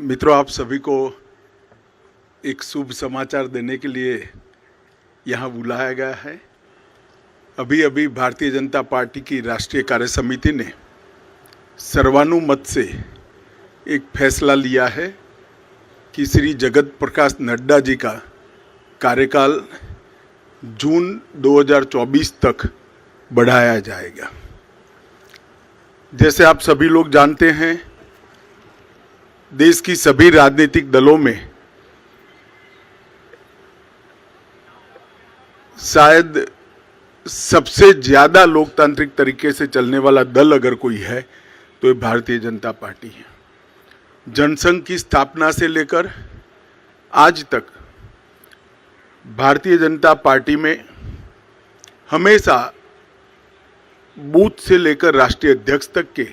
मित्रों, आप सभी को एक शुभ समाचार देने के लिए यहाँ बुलाया गया है। अभी अभी भारतीय जनता पार्टी की राष्ट्रीय कार्य समिति ने सर्वानुमत से एक फैसला लिया है कि श्री जगत प्रकाश नड्डा जी का कार्यकाल जून 2024 तक बढ़ाया जाएगा। जैसे आप सभी लोग जानते हैं, देश की सभी राजनीतिक दलों में शायद सबसे ज्यादा लोकतांत्रिक तरीके से चलने वाला दल अगर कोई है तो ये भारतीय जनता पार्टी है। जनसंघ की स्थापना से लेकर आज तक भारतीय जनता पार्टी में हमेशा बूथ से लेकर राष्ट्रीय अध्यक्ष तक के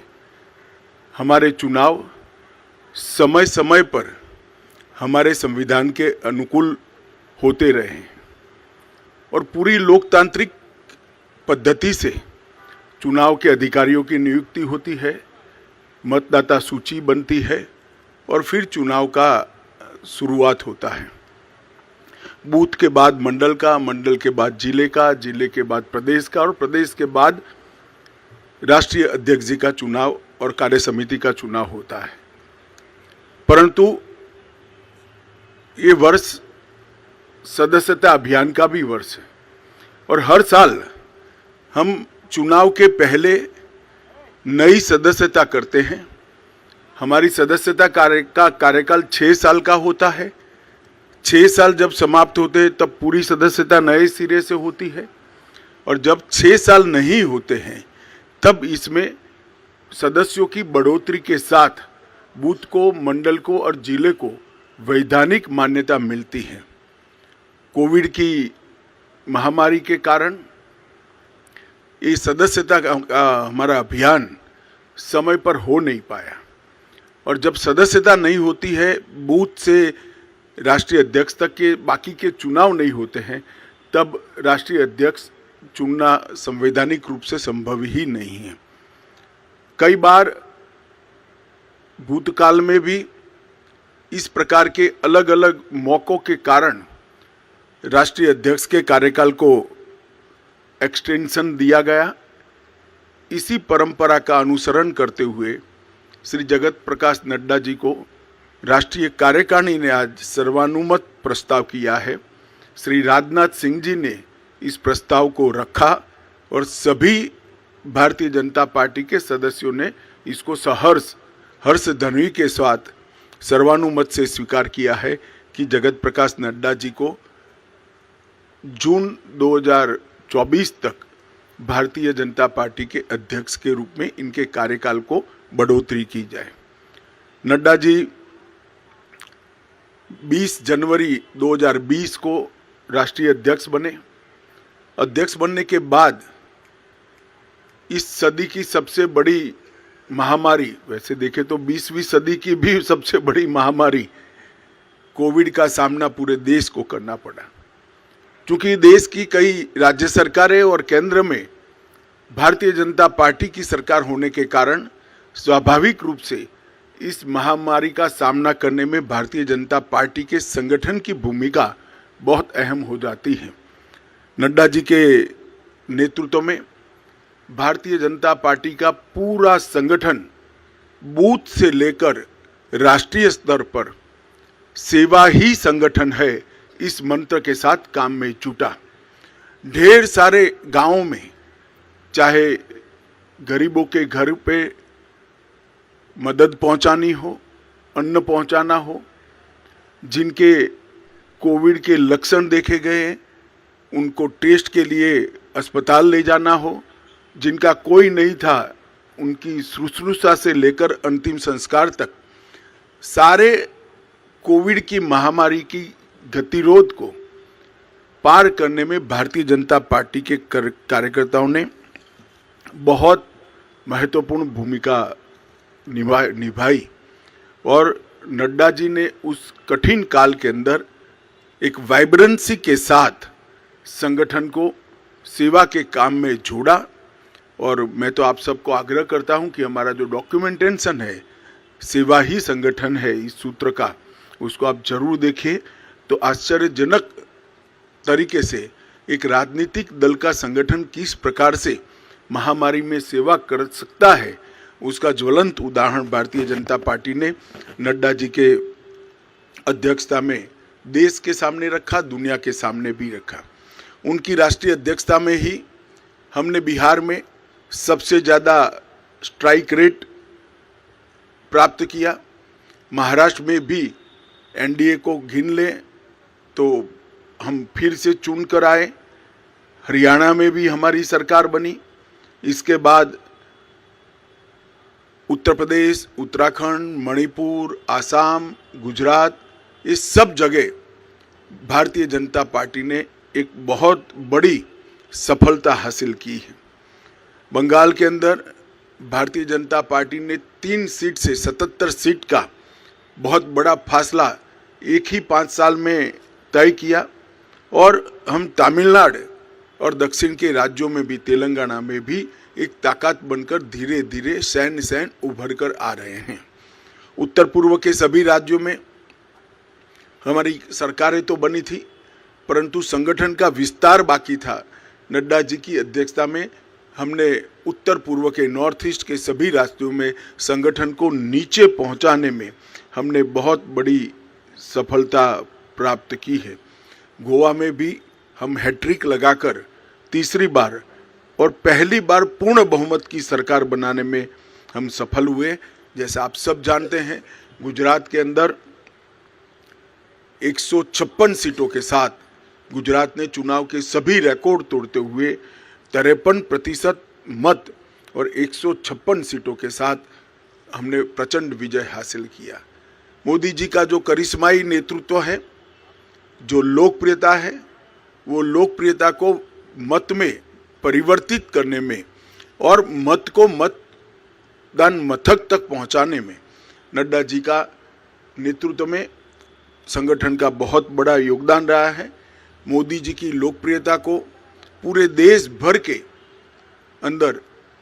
हमारे चुनाव समय समय पर हमारे संविधान के अनुकूल होते रहे हैं और पूरी लोकतांत्रिक पद्धति से चुनाव के अधिकारियों की नियुक्ति होती है, मतदाता सूची बनती है और फिर चुनाव का शुरुआत होता है। बूथ के बाद मंडल का, मंडल के बाद जिले का, जिले के बाद प्रदेश का और प्रदेश के बाद राष्ट्रीय अध्यक्ष जी का चुनाव और कार्य समिति का चुनाव होता है। परंतु ये वर्ष सदस्यता अभियान का भी वर्ष है और हर साल हम चुनाव के पहले नई सदस्यता करते हैं। हमारी सदस्यता कार्यकाल 6 साल का होता है। 6 साल जब समाप्त होते हैं तब पूरी सदस्यता नए सिरे से होती है और जब 6 साल नहीं होते हैं तब इसमें सदस्यों की बढ़ोतरी के साथ बूथ को, मंडल को और जिले को वैधानिक मान्यता मिलती है। कोविड की महामारी के कारण ये सदस्यता का हमारा अभियान समय पर हो नहीं पाया और जब सदस्यता नहीं होती है, बूथ से राष्ट्रीय अध्यक्ष तक के बाकी के चुनाव नहीं होते हैं, तब राष्ट्रीय अध्यक्ष चुनना संवैधानिक रूप से संभव ही नहीं है। कई बार भूतकाल में भी इस प्रकार के अलग अलग मौकों के कारण राष्ट्रीय अध्यक्ष के कार्यकाल को एक्सटेंशन दिया गया। इसी परंपरा का अनुसरण करते हुए श्री जगत प्रकाश नड्डा जी को राष्ट्रीय कार्यकारिणी ने आज सर्वानुमत प्रस्ताव किया है। श्री राजनाथ सिंह जी ने इस प्रस्ताव को रखा और सभी भारतीय जनता पार्टी के सदस्यों ने इसको हर्ष ध्वनि के साथ सर्वानुमत से स्वीकार किया है कि जगत प्रकाश नड्डा जी को जून 2024 तक भारतीय जनता पार्टी के अध्यक्ष के रूप में इनके कार्यकाल को बढ़ोतरी की जाए। नड्डा जी 20 जनवरी 2020 को राष्ट्रीय अध्यक्ष बने। अध्यक्ष बनने के बाद इस सदी की सबसे बड़ी महामारी, वैसे देखें तो 20वीं सदी की भी सबसे बड़ी महामारी कोविड का सामना पूरे देश को करना पड़ा। क्योंकि देश की कई राज्य सरकारें और केंद्र में भारतीय जनता पार्टी की सरकार होने के कारण स्वाभाविक रूप से इस महामारी का सामना करने में भारतीय जनता पार्टी के संगठन की भूमिका बहुत अहम हो जाती है। नड्डा जी के नेतृत्व में भारतीय जनता पार्टी का पूरा संगठन बूथ से लेकर राष्ट्रीय स्तर पर सेवा ही संगठन है, इस मंत्र के साथ काम में जुटा। ढेर सारे गांवों में चाहे गरीबों के घर पे मदद पहुंचानी हो, अन्न पहुंचाना हो, जिनके कोविड के लक्षण देखे गए उनको टेस्ट के लिए अस्पताल ले जाना हो, जिनका कोई नहीं था उनकी शुश्रूषा से लेकर अंतिम संस्कार तक सारे कोविड की महामारी की गतिरोध को पार करने में भारतीय जनता पार्टी के कार्यकर्ताओं ने बहुत महत्वपूर्ण भूमिका निभाई और नड्डा जी ने उस कठिन काल के अंदर एक वाइब्रेंसी के साथ संगठन को सेवा के काम में जोड़ा और मैं तो आप सबको आग्रह करता हूं कि हमारा जो डॉक्यूमेंटेशन है सेवा ही संगठन है इस सूत्र का, उसको आप जरूर देखें। तो आश्चर्यजनक तरीके से एक राजनीतिक दल का संगठन किस प्रकार से महामारी में सेवा कर सकता है, उसका ज्वलंत उदाहरण भारतीय जनता पार्टी ने नड्डा जी के अध्यक्षता में देश के सामने रखा, दुनिया के सामने भी रखा। उनकी राष्ट्रीय अध्यक्षता में ही हमने बिहार में सबसे ज़्यादा स्ट्राइक रेट प्राप्त किया। महाराष्ट्र में भी एनडीए को गिन लें तो हम फिर से चुन कर आए। हरियाणा में भी हमारी सरकार बनी। इसके बाद उत्तर प्रदेश, उत्तराखंड, मणिपुर, आसाम, गुजरात, इस सब जगह भारतीय जनता पार्टी ने एक बहुत बड़ी सफलता हासिल की है। बंगाल के अंदर भारतीय जनता पार्टी ने 3 सीट से 77 सीट का बहुत बड़ा फासला एक ही 5 साल में तय किया। और हम तमिलनाडु और दक्षिण के राज्यों में भी, तेलंगाना में भी एक ताकत बनकर धीरे धीरे सैन उभर कर आ रहे हैं। उत्तर पूर्व के सभी राज्यों में हमारी सरकारें तो बनी थी, परंतु संगठन का विस्तार बाकी था। नड्डा जी की अध्यक्षता में हमने उत्तर पूर्व के, नॉर्थ ईस्ट के सभी राज्यों में संगठन को नीचे पहुंचाने में हमने बहुत बड़ी सफलता प्राप्त की है। गोवा में भी हम हैट्रिक लगाकर तीसरी बार और पहली बार पूर्ण बहुमत की सरकार बनाने में हम सफल हुए। जैसा आप सब जानते हैं, गुजरात के अंदर 156 सीटों के साथ गुजरात ने चुनाव के सभी रिकॉर्ड तोड़ते हुए 53% मत और 156 सीटों के साथ हमने प्रचंड विजय हासिल किया। मोदी जी का जो करिश्माई नेतृत्व है, जो लोकप्रियता है, वो लोकप्रियता को मत में परिवर्तित करने में और मत को मतदान मथक तक पहुंचाने में नड्डा जी का नेतृत्व में संगठन का बहुत बड़ा योगदान रहा है। मोदी जी की लोकप्रियता को पूरे देश भर के अंदर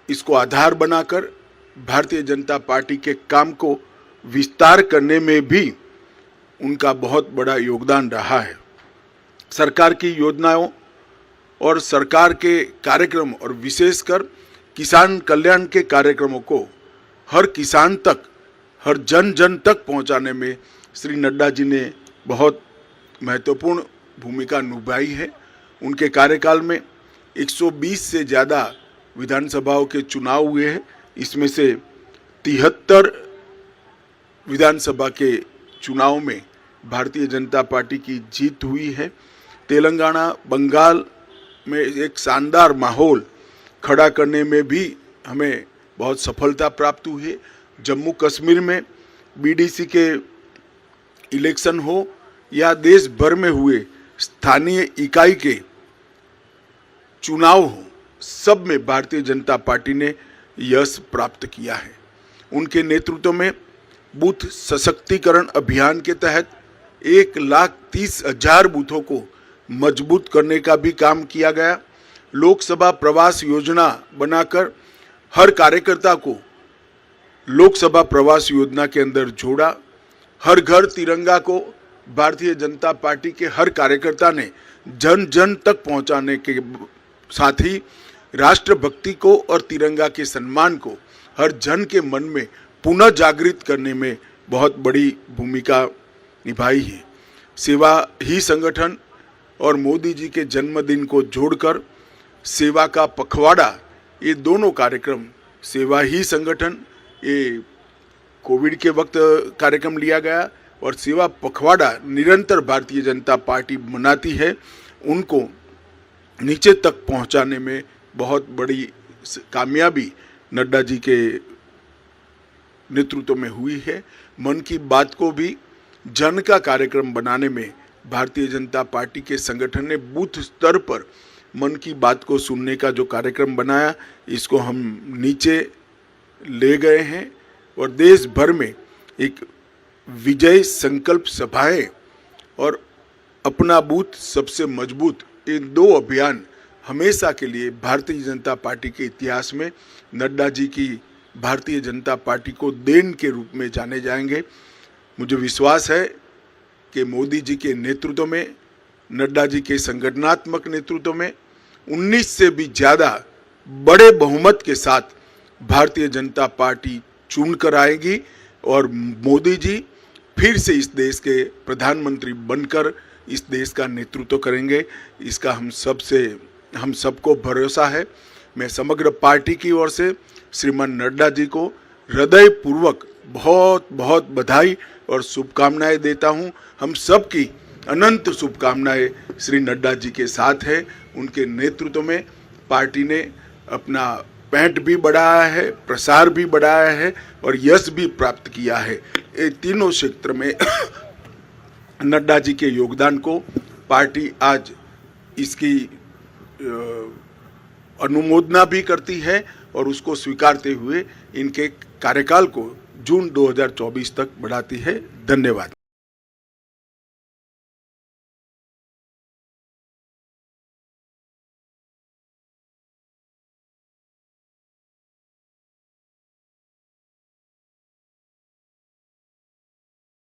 इसको आधार बनाकर भारतीय जनता पार्टी के काम को विस्तार करने में भी उनका बहुत बड़ा योगदान रहा है। सरकार की योजनाओं और सरकार के कार्यक्रम और विशेषकर किसान कल्याण के कार्यक्रमों को हर किसान तक, हर जन जन तक पहुंचाने में श्री नड्डा जी ने बहुत महत्वपूर्ण भूमिका निभाई है। उनके कार्यकाल में 120 से ज़्यादा विधानसभाओं के चुनाव हुए हैं। इसमें से 73 विधानसभा के चुनाव में भारतीय जनता पार्टी की जीत हुई है। तेलंगाना, बंगाल में एक शानदार माहौल खड़ा करने में भी हमें बहुत सफलता प्राप्त हुई है। जम्मू कश्मीर में बीडीसी के इलेक्शन हो या देश भर में हुए स्थानीय इकाई के चुनाव हो, सब में भारतीय जनता पार्टी ने यश प्राप्त किया है। उनके नेतृत्व में बूथ सशक्तिकरण अभियान के तहत 1,30,000 बूथों को मजबूत करने का भी काम किया गया। लोकसभा प्रवास योजना बनाकर हर कार्यकर्ता को लोकसभा प्रवास योजना के अंदर जोड़ा। हर घर तिरंगा को भारतीय जनता पार्टी के हर कार्यकर्ता ने जन जन तक पहुंचाने के साथ ही राष्ट्रभक्ति को और तिरंगा के सम्मान को हर जन के मन में पुनः जागृत करने में बहुत बड़ी भूमिका निभाई है। सेवा ही संगठन और मोदी जी के जन्मदिन को जोड़कर सेवा का पखवाड़ा, ये दोनों कार्यक्रम, सेवा ही संगठन ये कोविड के वक्त कार्यक्रम लिया गया और सेवा पखवाड़ा निरंतर भारतीय जनता पार्टी मनाती है, उनको नीचे तक पहुंचाने में बहुत बड़ी कामयाबी नड्डा जी के नेतृत्व में हुई है। मन की बात को भी जन का कार्यक्रम बनाने में भारतीय जनता पार्टी के संगठन ने बूथ स्तर पर मन की बात को सुनने का जो कार्यक्रम बनाया, इसको हम नीचे ले गए हैं और देश भर में एक विजय संकल्प सभाएं और अपना बूथ सबसे मजबूत, ये 2 अभियान हमेशा के लिए भारतीय जनता पार्टी के इतिहास में नड्डा जी की भारतीय जनता पार्टी को देन के रूप में जाने जाएंगे। मुझे विश्वास है कि मोदी जी के नेतृत्व में, नड्डा जी के संगठनात्मक नेतृत्व में 19 से भी ज़्यादा बड़े बहुमत के साथ भारतीय जनता पार्टी चुन कर आएगी और मोदी जी फिर से इस देश के प्रधानमंत्री बनकर इस देश का नेतृत्व करेंगे। इसका हम सबको भरोसा है। मैं समग्र पार्टी की ओर से श्रीमान नड्डा जी को हृदयपूर्वक बहुत बहुत बधाई और शुभकामनाएं देता हूं। हम सब की अनंत शुभकामनाएं श्री नड्डा जी के साथ है। उनके नेतृत्व में पार्टी ने अपना पैठ भी बढ़ाया है, प्रसार भी बढ़ाया है और यश भी प्राप्त किया है। ये तीनों क्षेत्र में नड्डा जी के योगदान को पार्टी आज इसकी अनुमोदना भी करती है और उसको स्वीकारते हुए इनके कार्यकाल को जून 2024 तक बढ़ाती है। धन्यवाद।